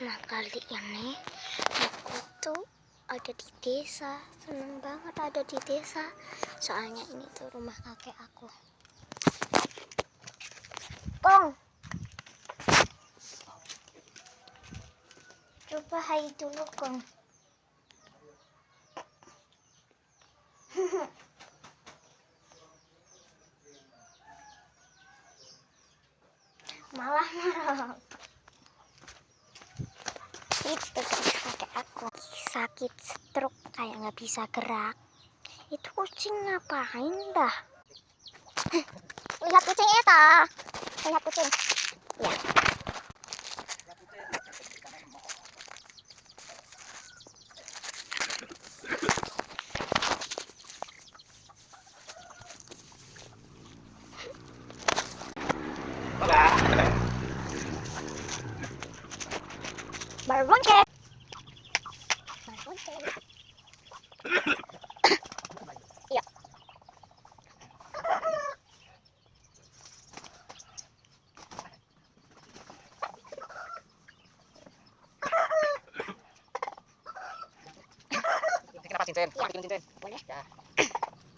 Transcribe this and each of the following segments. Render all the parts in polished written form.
Nah kali ini aku tuh ada di desa, seneng banget ada di desa. Soalnya ini tuh rumah kakek aku. Kong, coba hai dulu Kong. Malah marah. Itu kakek aku sakit stroke, kayak nggak bisa gerak. Itu kucing ngapain dah? Lihat kucing itu, lihat kucing. Ya. Berbonceng. Berbonceng. Iya. Kenapa cincin? Ya. Bikin cincin. Boleh. Ya.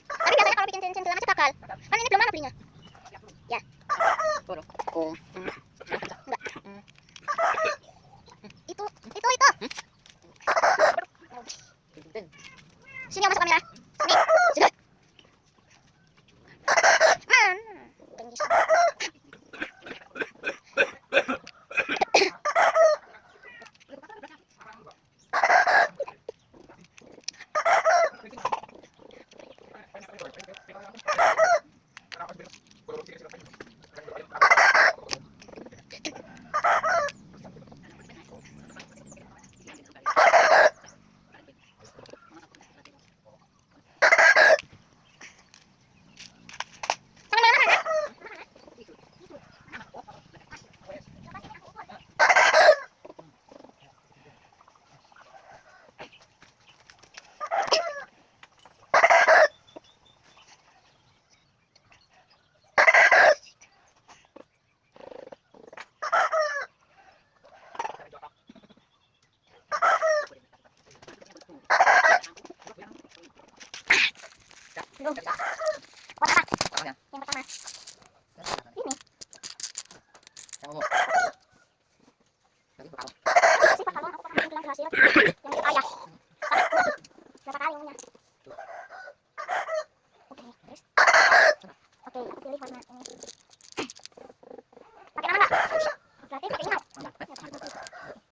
Tapi biasanya kalau bikin cincin segala macam gagal. Kan ini belum lama belinya. Ya. Tuh, kum. Enggak. Itu. Cincin. Sini yang masuk kamera. Sini. Sini. Benggis. Belum. Buat apa? Apanya? Yang pertama. Ini. Yang ungu. Jadi bakal. Sih Pak, kalau aku pernah bilang berhasil.